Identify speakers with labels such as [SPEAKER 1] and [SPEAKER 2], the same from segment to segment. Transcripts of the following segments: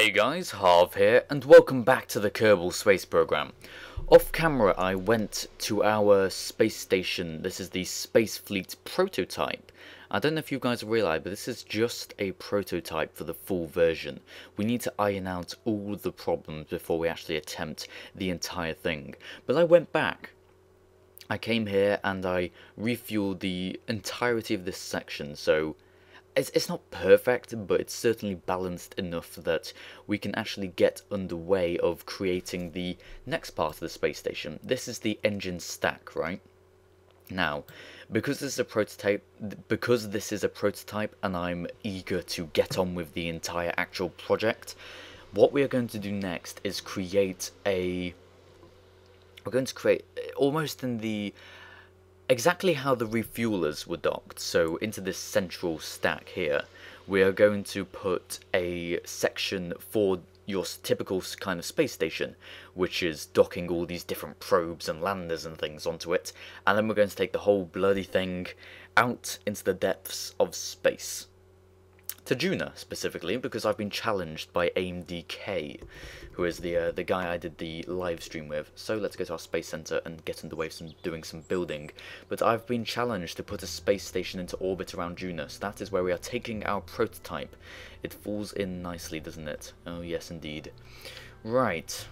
[SPEAKER 1] Hey guys, Harv here, and welcome back to the Kerbal space program. Off camera I went to our space station. This is the Space Fleet prototype. I don't know if you guys realise, but this is just a prototype for the full version. We need to iron out all the problems before we actually attempt the entire thing. But I went back. I came here and I refueled the entirety of this section, so it's not perfect, but it's certainly balanced enough that we can actually get underway of creating the next part of the space station. This is the engine stack, right? Now, because this is a prototype and I'm eager to get on with the entire actual project, what we are going to do next is create almost in the exactly how the refuelers were docked. So into this central stack here, we are going to put a section for your typical kind of space station, which is docking all these different probes and landers and things onto it, and then we're going to take the whole bloody thing out into the depths of space. To Duna, specifically, because I've been challenged by AIMDK, who is the guy I did the live stream with. So let's go to our space center and get underway doing some building. But I've been challenged to put a space station into orbit around Duna, so that is where we are taking our prototype. It falls in nicely, doesn't it? Oh yes, indeed. Right.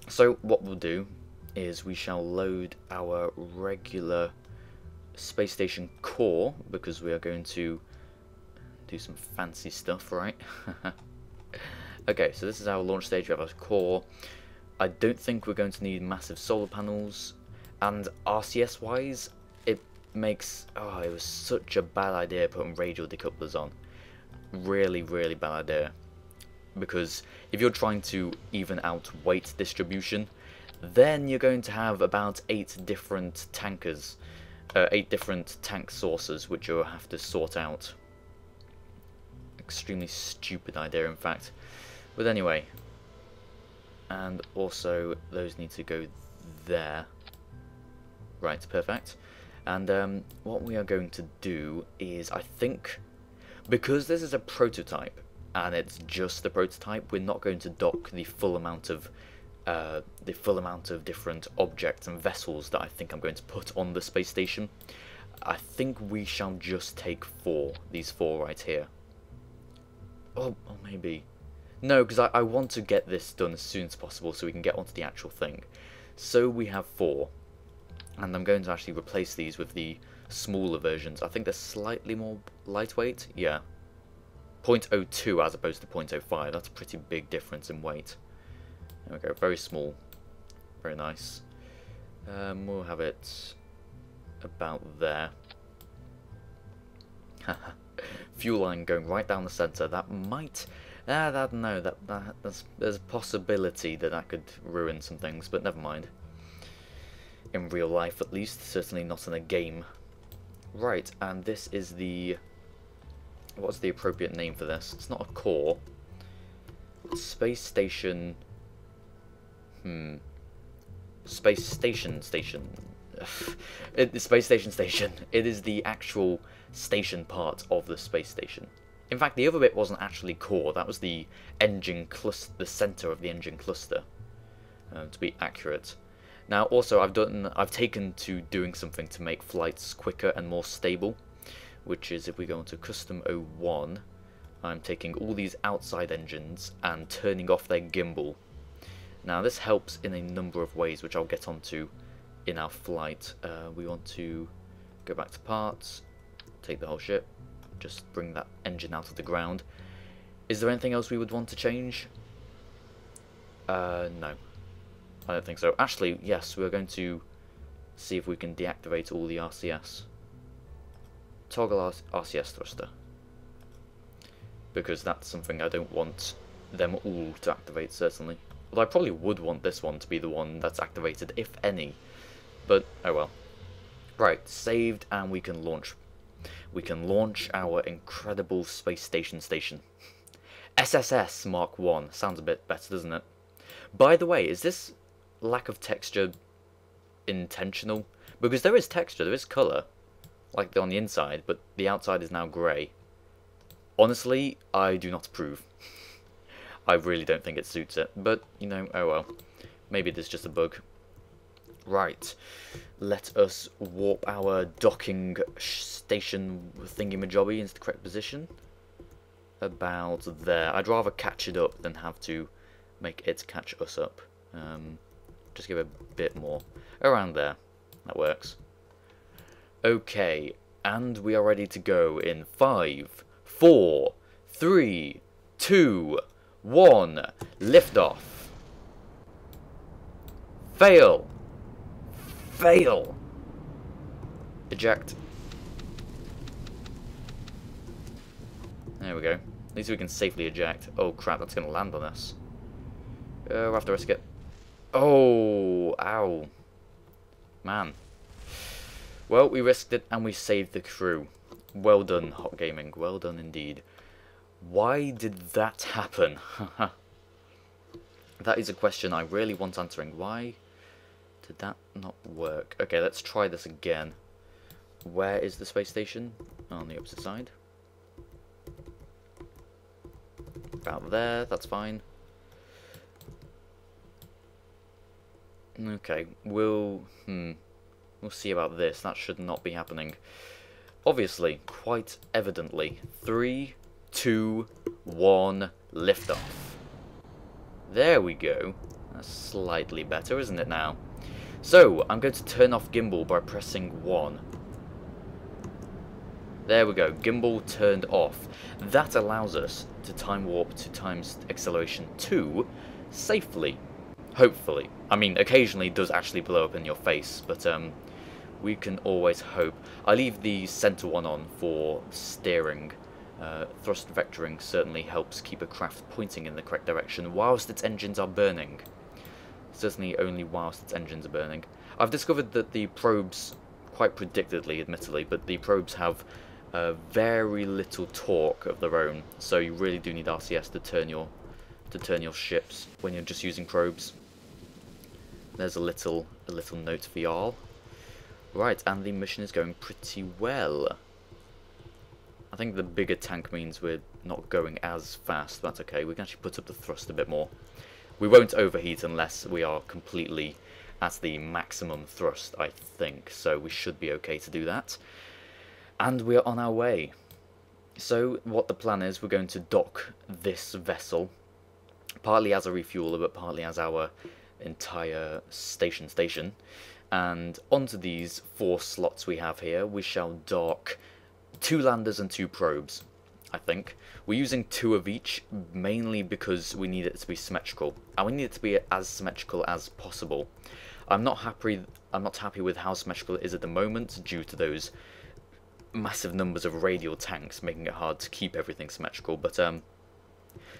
[SPEAKER 1] So what we'll do is we shall load our regular space station core, because we are going to do some fancy stuff, right? Okay, so this is our launch stage. We have our core. I don't think we're going to need massive solar panels, and RCS wise it makes it was such a bad idea putting radial decouplers on. Really bad idea, because if you're trying to even out weight distribution, then you're going to have about 8 different tankers, 8 different tank sources which you'll have to sort out. Extremely stupid idea, in fact. But anyway, and also those need to go there. Right, perfect. And what we are going to do is, I think, because this is a prototype and it's just a prototype, we're not going to dock the full amount of different objects and vessels that I think I'm going to put on the space station. I think we shall just take these four right here. Or maybe no, because I want to get this done as soon as possible so we can get onto the actual thing. So we have 4, and I'm going to actually replace these with the smaller versions. I think they're slightly more lightweight. Yeah, 0.02 as opposed to 0.05. That's a pretty big difference in weight. There we go, very small, very nice. We'll have it about there. Fuel line going right down the centre. That might, there's a possibility that could ruin some things, but never mind. In real life, at least, certainly not in a game. Right, and this is what's the appropriate name for this? It's not a core. Space station. Space station. Space station. It is the actual station part of the space station. In fact, the other bit wasn't actually core. That was the engine cluster, the center of the engine cluster, to be accurate. Now, also, I've taken to doing something to make flights quicker and more stable, which is if we go into custom 01, I'm taking all these outside engines and turning off their gimbal. Now, this helps in a number of ways, which I'll get onto in our flight. We want to go back to parts, take the whole ship, just bring that engine out of the ground. Is there anything else we would want to change? No, I don't think so. Actually, yes, we're going to see if we can deactivate all the RCS. Toggle RCS thruster, because that's something I don't want them all to activate, certainly. Although I probably would want this one to be the one that's activated, if any. But, oh well. Right, saved, and we can launch. We can launch our incredible space station. SSS Mark 1. Sounds a bit better, doesn't it? By the way, is this lack of texture intentional? Because there is texture, there is colour, like on the inside, but the outside is now grey. Honestly, I do not approve. I really don't think it suits it, but, you know, oh well. Maybe there's just a bug. Right, let us warp our docking station thingy-majobby into the correct position. About there. I'd rather catch it up than have to make it catch us up. Just give it a bit more. Around there. That works. Okay, and we are ready to go in 5, 4, 3, 2, 1. Lift off. Fail. Fail. Eject. There we go. At least we can safely eject. Oh crap, that's going to land on us. We'll have to risk it. Oh, ow. Man. Well, we risked it and we saved the crew. Well done, HOCgaming. Well done indeed. Why did that happen? That is a question I really want answering. Why did that not work? Okay, let's try this again. Where is the space station? On the opposite side. About there, that's fine. Okay, we'll see about this. That should not be happening. Obviously, quite evidently. 3, 2, 1, lift off. There we go. That's slightly better, isn't it now? So, I'm going to turn off gimbal by pressing 1. There we go, gimbal turned off. That allows us to time warp to times acceleration 2 safely. Hopefully. I mean, occasionally it does actually blow up in your face, but we can always hope. I leave the center one on for steering. Thrust vectoring certainly helps keep a craft pointing in the correct direction whilst its engines are burning. Certainly only whilst its engines are burning. I've discovered that the probes, quite predictably admittedly, but the probes have very little torque of their own, so you really do need RCS to turn your ships when you're just using probes. There's a little note for y'all. Right, and the mission is going pretty well. I think the bigger tank means we're not going as fast. That's okay. We can actually put up the thrust a bit more. We won't overheat unless we are completely at the maximum thrust, I think. So we should be okay to do that. And we're on our way. So what the plan is, we're going to dock this vessel, partly as a refueler, but partly as our entire station. And onto these 4 slots we have here, we shall dock 2 landers and 2 probes, I think. We're using 2 of each, mainly because we need it to be symmetrical, and we need it to be as symmetrical as possible. I'm not happy with how symmetrical it is at the moment, due to those massive numbers of radial tanks making it hard to keep everything symmetrical, but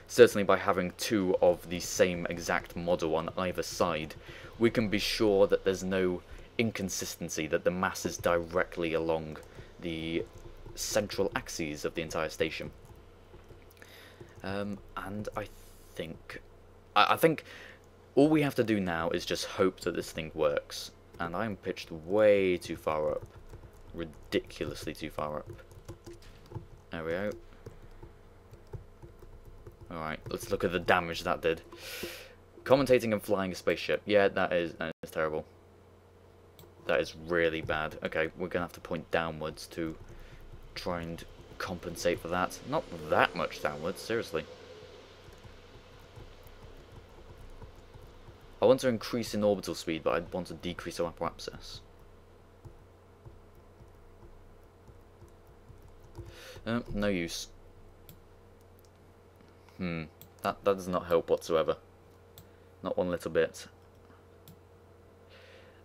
[SPEAKER 1] certainly by having 2 of the same exact model on either side, we can be sure that there's no inconsistency, that the mass is directly along the central axes of the entire station. And I think all we have to do now is just hope that this thing works. And I'm pitched way too far up. Ridiculously too far up. There we go. Alright, let's look at the damage that did. Commentating and flying a spaceship. Yeah, that is terrible. That is really bad. Okay, we're going to have to point downwards to try and compensate for that. Not that much downwards, seriously. I want to increase in orbital speed, but I want to decrease our apoapsis. No use. That does not help whatsoever. Not one little bit.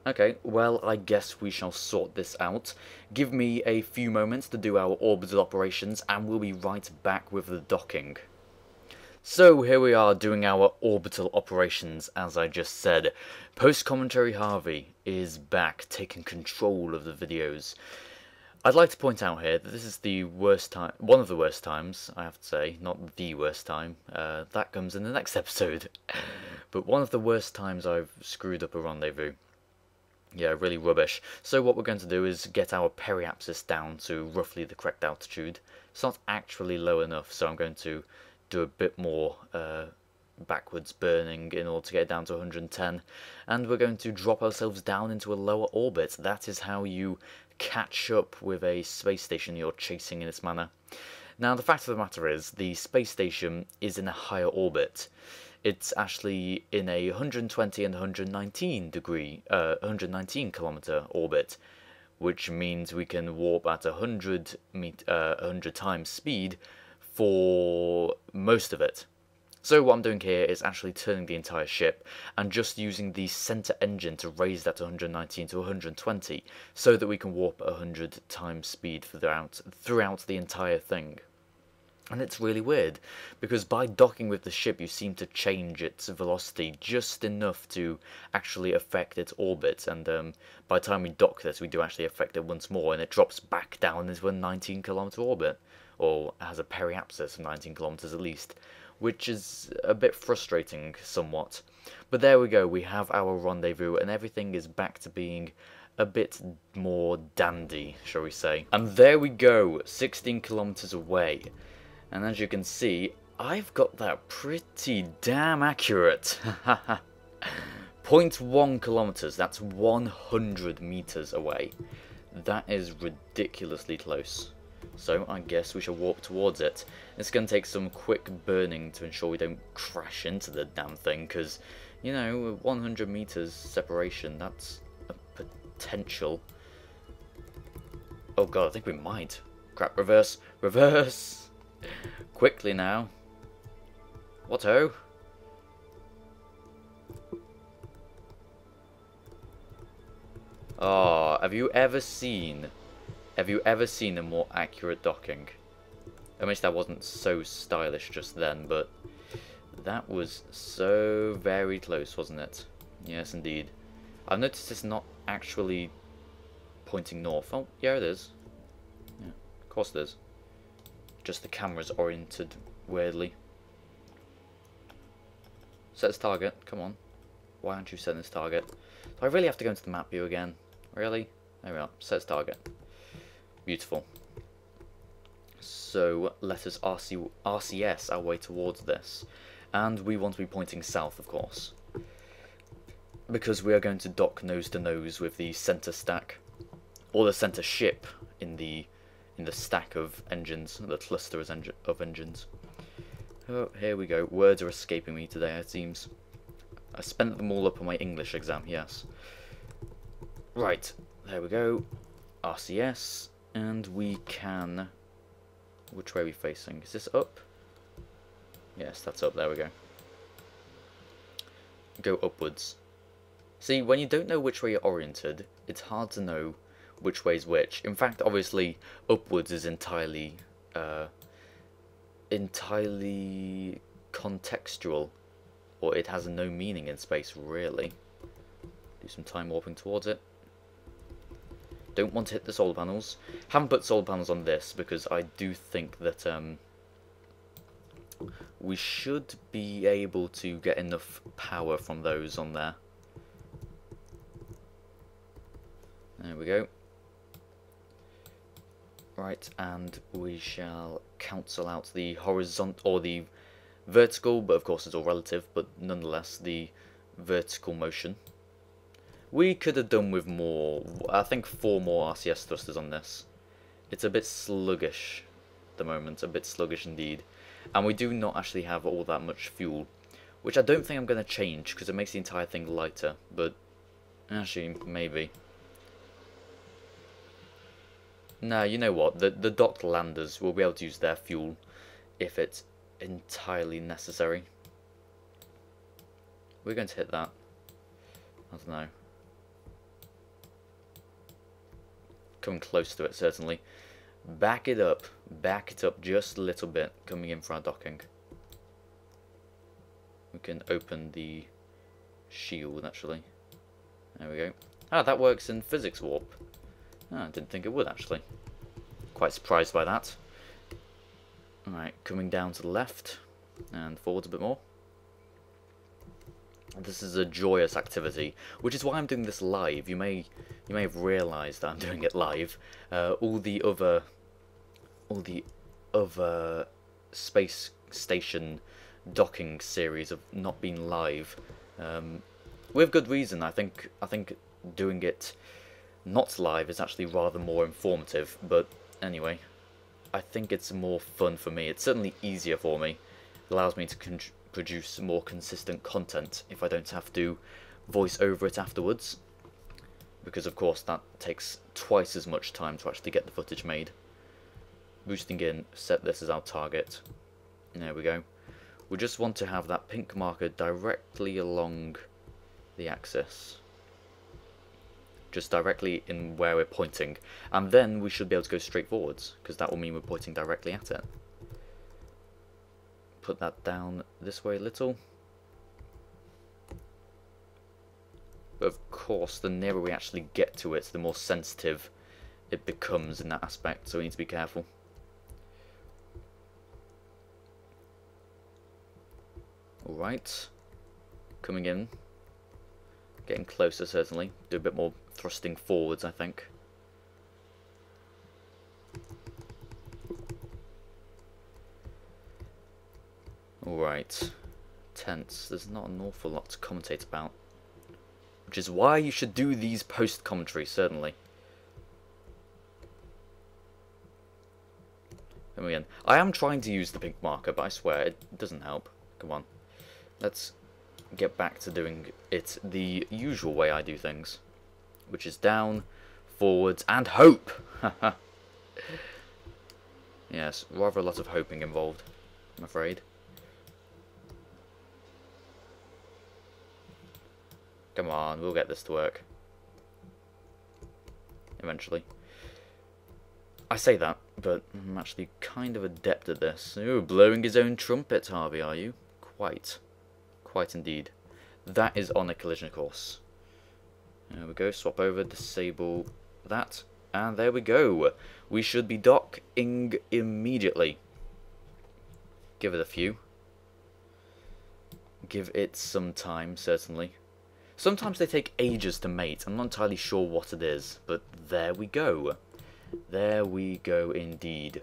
[SPEAKER 1] Okay, well, I guess we shall sort this out. Give me a few moments to do our orbital operations, and we'll be right back with the docking. So, here we are doing our orbital operations, as I just said. Post-commentary Harvey is back, taking control of the videos. I'd like to point out here that this is the worst time, one of the worst times, I have to say, not the worst time. That comes in the next episode. But one of the worst times I've screwed up a rendezvous. Yeah, really rubbish. So what we're going to do is get our periapsis down to roughly the correct altitude. It's not actually low enough, so I'm going to do a bit more backwards burning in order to get it down to 110, and we're going to drop ourselves down into a lower orbit. That is how you catch up with a space station you're chasing in this manner. Now, the fact of the matter is, the space station is in a higher orbit. It's actually in a 120 and 119 kilometer orbit, which means we can warp at 100 times speed for most of it. So what I'm doing here is actually turning the entire ship and just using the center engine to raise that to 119 to 120 so that we can warp at 100 times speed throughout the entire thing. And it's really weird, because by docking with the ship you seem to change its velocity just enough to actually affect its orbit, and by the time we dock this we do actually affect it once more and it drops back down into a 19 kilometer orbit, or has a periapsis of 19 kilometers at least, which is a bit frustrating somewhat. But there we go, we have our rendezvous and everything is back to being a bit more dandy, shall we say. And there we go, 16 kilometers away. And as you can see, I've got that pretty damn accurate. 0.1 kilometers, that's 100 meters away. That is ridiculously close. So I guess we shall warp towards it. It's going to take some quick burning to ensure we don't crash into the damn thing, because, you know, 100 meters separation, that's a potential. Oh god, I think we might. Crap, reverse, reverse! Quickly now. What-o? Oh, have you ever seen a more accurate docking? I wish that wasn't so stylish just then, but that was so very close, wasn't it? Yes, indeed. I've noticed it's not actually pointing north. Oh, yeah, it is. Yeah, of course it is. Just the camera's oriented weirdly. Set this target, come on. Why aren't you setting this target? Do I really have to go into the map view again? Really? There we are, set this target. Beautiful. So let us RCS our way towards this. And we want to be pointing south, of course, because we are going to dock nose to nose with the center stack, or the center ship in the stack of engines, the cluster of engines. Oh, here we go. Words are escaping me today, it seems. I spent them all up on my English exam, yes. Right, there we go. RCS, and we can... Which way are we facing? Is this up? Yes, that's up, there we go. Go upwards. See, when you don't know which way you're oriented, it's hard to know which way is which. In fact, obviously, upwards is entirely contextual, or it has no meaning in space, really. Do some time warping towards it. Don't want to hit the solar panels. Haven't put solar panels on this because I do think that we should be able to get enough power from those on there. There we go. Right, and we shall cancel out the horizontal, or the vertical, but of course it's all relative, but nonetheless the vertical motion. We could have done with more, I think 4 more RCS thrusters on this. It's a bit sluggish at the moment, a bit sluggish indeed. And we do not actually have all that much fuel, which I don't think I'm going to change, because it makes the entire thing lighter, but actually, maybe. Nah, you know what, the docked landers will be able to use their fuel if it's entirely necessary. We're going to hit that. I don't know. Coming close to it, certainly. Back it up just a little bit, coming in for our docking. We can open the shield, actually. There we go. Ah, that works in physics warp. Ah, I didn't think it would, actually. Quite surprised by that. Alright, coming down to the left, and forwards a bit more. This is a joyous activity, which is why I'm doing this live. You may have realised that I'm doing it live. All the other space station docking series of not being live, with good reason. I think doing it not live is actually rather more informative, but anyway, I think it's more fun for me. It's certainly easier for me. It allows me to produce more consistent content if I don't have to voice over it afterwards, because of course that takes twice as much time to actually get the footage made. Boosting in, set this as our target. There we go. We just want to have that pink marker directly along the axis. Just directly in where we're pointing. And then we should be able to go straight forwards, because that will mean we're pointing directly at it. Put that down this way a little. But of course, the nearer we actually get to it, the more sensitive it becomes in that aspect, so we need to be careful. Alright, coming in, getting closer certainly, do a bit more thrusting forwards I think. Alright, tense, there's not an awful lot to commentate about, which is why you should do these post-commentary, certainly. Come again. I am trying to use the pink marker, but I swear it doesn't help. Come on. Let's get back to doing it the usual way I do things, which is down, forwards, and hope! Yes, rather a lot of hoping involved, I'm afraid. Come on, we'll get this to work. Eventually. I say that, but I'm actually kind of adept at this. Ooh, blowing his own trumpet, Harvey, are you? Quite. Quite indeed. That is on a collision course. There we go, swap over, disable that, and there we go. We should be docking immediately. Give it a few. Give it some time, certainly. Sometimes they take ages to mate. I'm not entirely sure what it is, but there we go. There we go indeed.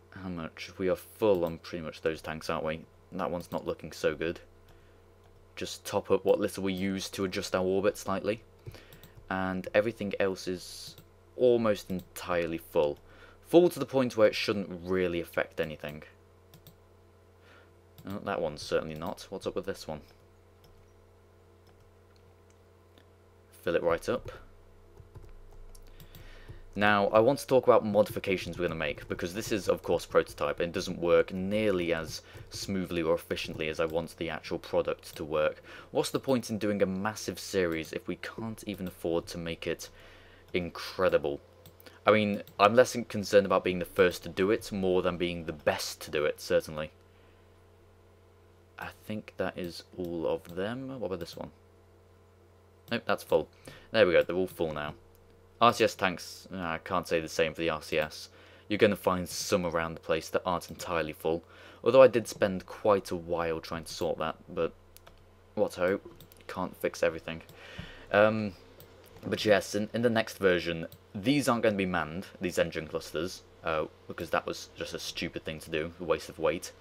[SPEAKER 1] How much? We are full on pretty much those tanks, aren't we? That one's not looking so good. Just top up what little we use to adjust our orbit slightly. And everything else is almost entirely full. Full to the point where it shouldn't really affect anything. Oh, that one's certainly not. What's up with this one? Fill it right up. Now, I want to talk about modifications we're going to make, because this is, of course, prototype, and it doesn't work nearly as smoothly or efficiently as I want the actual product to work. What's the point in doing a massive series if we can't even afford to make it incredible? I mean, I'm less concerned about being the first to do it, more than being the best to do it, certainly. I think that is all of them. What about this one? Nope, that's full. There we go, they're all full now. RCS tanks, I can't say the same for the RCS. You're going to find some around the place that aren't entirely full. Although I did spend quite a while trying to sort that, but what hope. Can't fix everything. But yes, in the next version, these aren't going to be manned, these engine clusters, because that was just a stupid thing to do, a waste of weight.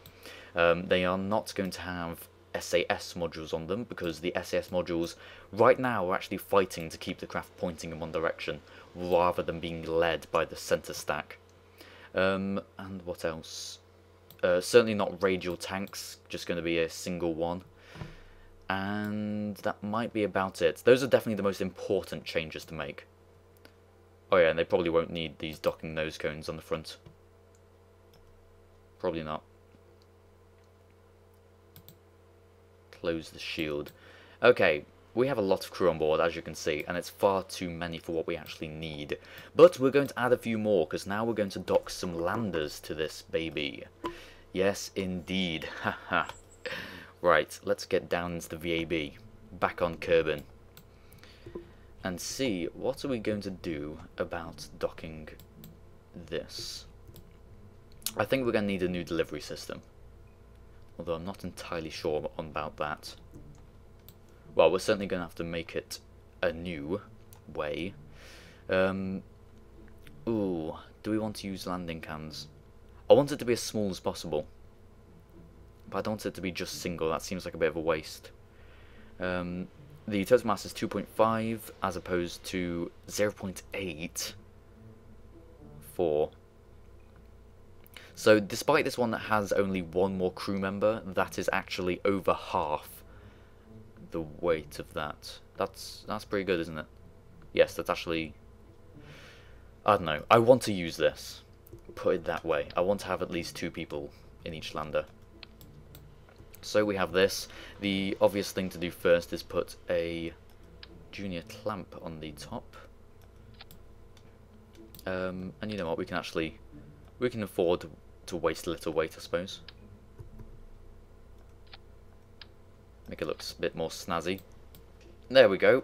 [SPEAKER 1] They are not going to have SAS modules on them, because the SAS modules right now are actually fighting to keep the craft pointing in one direction rather than being led by the center stack. And what else? Certainly not radial tanks, just going to be a single one. And that might be about it. Those are definitely the most important changes to make. Oh yeah, and they probably won't need these docking nose cones on the front. Probably not. Close the shield. Okay, we have a lot of crew on board, as you can see, and it's far too many for what we actually need. But we're going to add a few more, because now we're going to dock some landers to this baby. Yes, indeed. Haha. Right, let's get down into the VAB, back on Kerbal, and see what are we going to do about docking this. I think we're going to need a new delivery system. Although I'm not entirely sure about that. Well, we're certainly going to have to make it a new way. Ooh, do we want to use landing cans? I want it to be as small as possible. but I don't want it to be just single. That seems like a bit of a waste. The total mass is 2.5 as opposed to 0.8 for. So despite this one that has only one more crew member, that is actually over half the weight of that. That's pretty good, isn't it? Yes, that's actually... I don't know. I want to use this. Put it that way. I want to have at least 2 people in each lander. So we have this. The obvious thing to do first is put a junior clamp on the top. And you know what? We can afford to waste a little weight, I suppose. Make it look a bit more snazzy. There we go.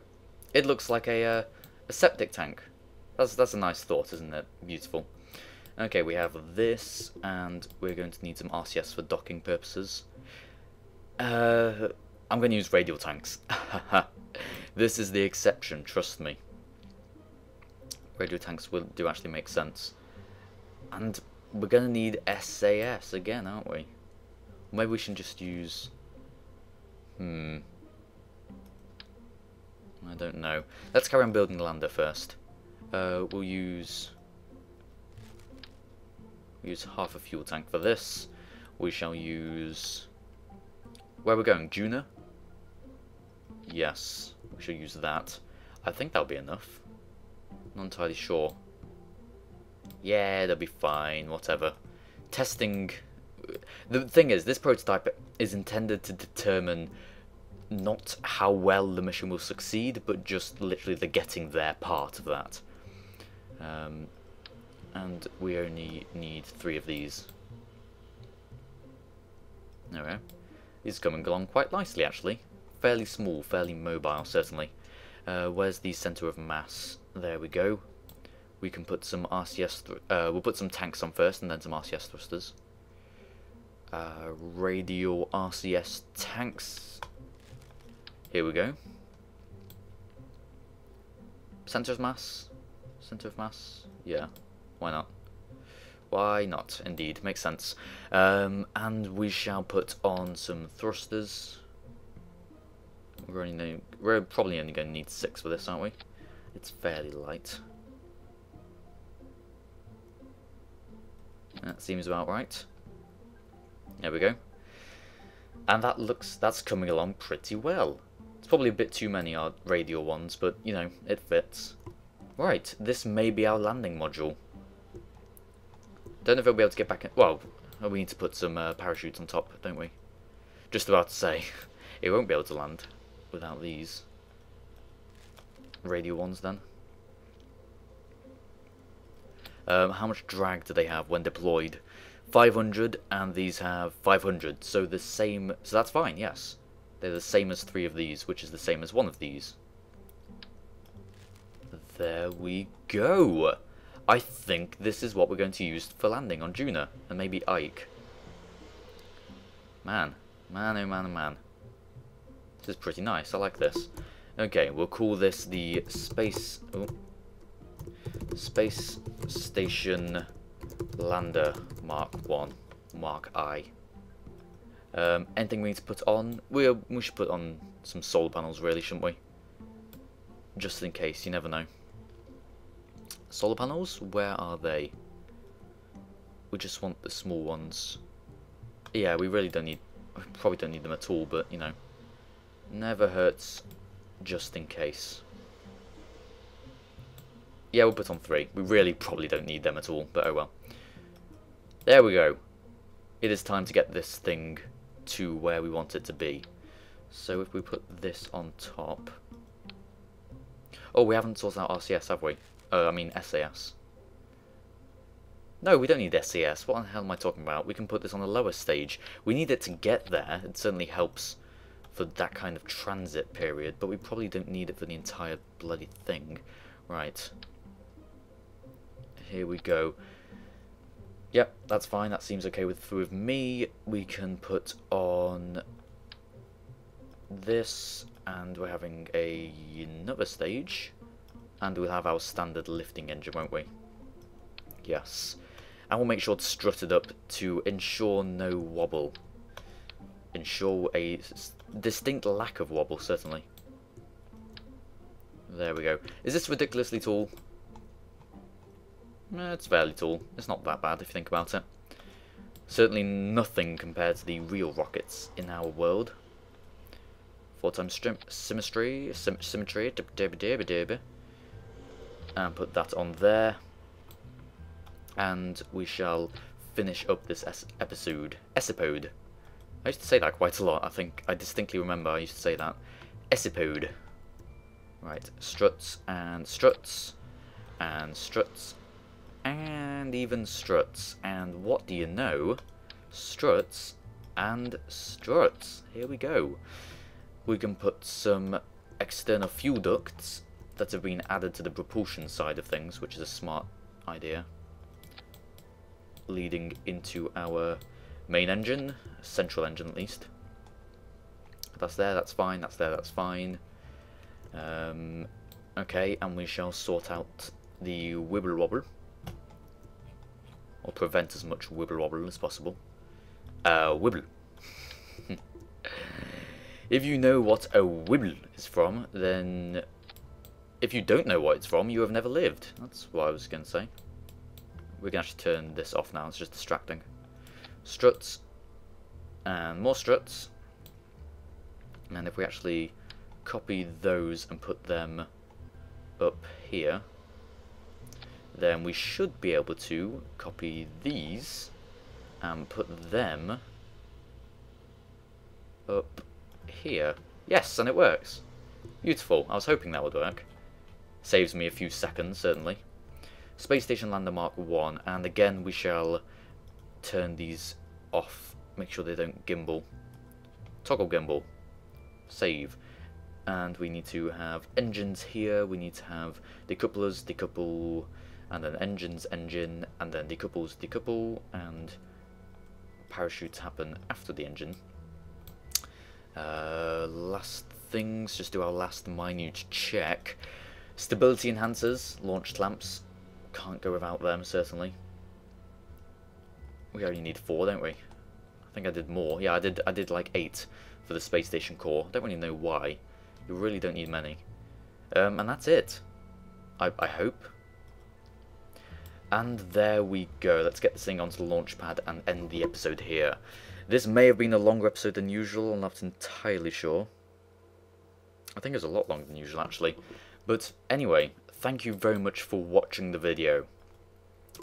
[SPEAKER 1] It looks like a septic tank. That's a nice thought, isn't it? Beautiful. Okay, we have this, and we're going to need some RCS for docking purposes. I'm going to use radial tanks. This is the exception, trust me. Radial tanks do actually make sense. And we're going to need SAS again, aren't we? Maybe we should just use... I don't know. Let's carry on building the lander first. We'll use half a fuel tank for this. We shall use... Where we're going? Duna? Yes, we should use that. I think that'll be enough. Not entirely sure. Yeah, that'll be fine, whatever. Testing... The thing is, this prototype is intended to determine not how well the mission will succeed, but just literally the getting there part of that. And we only need 3 of these. There we go. These are coming along quite nicely, actually. Fairly small, fairly mobile, certainly. Where's the centre of mass? There we go. We can put some RCS... we'll put some tanks on first, and then some RCS thrusters. Radial RCS tanks. Here we go. Centre of mass? Centre of mass? Yeah. Why not? Why not, indeed. Makes sense. And we shall put on some thrusters. We're probably only going to need 6 for this, aren't we? It's fairly light. That seems about right. There we go. And that's coming along pretty well. It's probably a bit too many radial ones, but, you know, it fits. Right, this may be our landing module. Don't know if we'll be able to get back in... Well, we need to put some parachutes on top, don't we? Just about to say, it won't be able to land without these radial ones then. How much drag do they have when deployed? 500, and these have 500, so the same... So that's fine, yes. They're the same as 3 of these, which is the same as 1 of these. There we go! I think this is what we're going to use for landing on Duna, and maybe Ike. Man. Man, oh man, oh man. This is pretty nice, I like this. Okay, we'll call this the Space Station Lander Mark 1, Mark I. Anything we need to put on? We should put on some solar panels, really, shouldn't we? Just in case, you never know. Solar panels? Where are they? We just want the small ones. Yeah, we really don't need... We probably don't need them at all, but, you know. Never hurts, just in case. Yeah, we'll put on 3. We really probably don't need them at all, but oh well. There we go. It is time to get this thing to where we want it to be. So if we put this on top... Oh, we haven't sorted out RCS, have we? I mean SAS. No, we don't need SAS. What the hell am I talking about? We can put this on a lower stage. We need it to get there. It certainly helps for that kind of transit period, but we probably don't need it for the entire bloody thing. Right. Here we go. Yep, that's fine. That seems okay with me. We can put on this, and we're having another stage. And we'll have our standard lifting engine, won't we? Yes. And we'll make sure to strut it up to ensure no wobble. ensure a distinct lack of wobble, certainly. There we go. Is this ridiculously tall? It's fairly tall. It's not that bad if you think about it. Certainly nothing compared to the real rockets in our world. 4 times symmetry, and put that on there. And we shall finish up this episode. I used to say that quite a lot. I think I distinctly remember I used to say that. Esipode. Right, struts and struts and struts and even struts. And what do you know? Struts and struts. Here we go. We can put some external fuel ducts that have been added to the propulsion side of things, which is a smart idea. Leading into our main engine, central engine at least. That's there, that's fine, that's there, that's fine. Okay, and we shall sort out the wibble wobble. Or prevent as much wibble wobble as possible. Wibble. If you know what a wibble is from, then if you don't know what it's from, you have never lived. That's what I was going to say. We can actually turn this off now, it's just distracting. Struts, and more struts. And if we actually copy those and put them up here, then we should be able to copy these and put them up here. Yes, and it works. Beautiful. I was hoping that would work. Saves me a few seconds, certainly. Space Station Lander Mark 1, and again we shall turn these off. Make sure they don't gimbal. Toggle gimbal. Save. And we need to have engines here. We need to have decouplers, decouple, and then engines, engine, and then decouples, decouple, and parachutes happen after the engine. Last things, just do our last minute check. Stability enhancers, launch clamps, can't go without them, certainly. We only need 4, don't we? I think I did more. Yeah, I did like 8 for the space station core. Don't really know why. You really don't need many. And that's it. I hope. And there we go. Let's get this thing onto the launch pad and end the episode here. This may have been a longer episode than usual. I'm not entirely sure. I think it was a lot longer than usual, actually. But anyway, thank you very much for watching the video.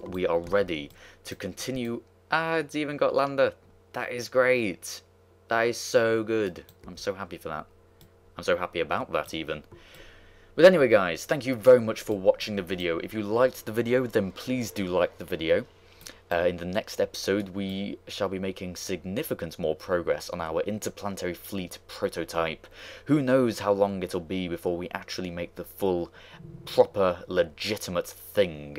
[SPEAKER 1] We are ready to continue. Ah, it's even got lander. That is great. That is so good. I'm so happy for that. I'm so happy about that, even. But anyway, guys, thank you very much for watching the video. If you liked the video, then please do like the video. In the next episode, we shall be making significant more progress on our Inter-Planetary Fleet prototype. Who knows how long it'll be before we actually make the full, proper, legitimate thing.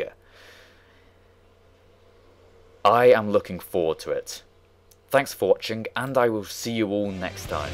[SPEAKER 1] I am looking forward to it. Thanks for watching, and I will see you all next time.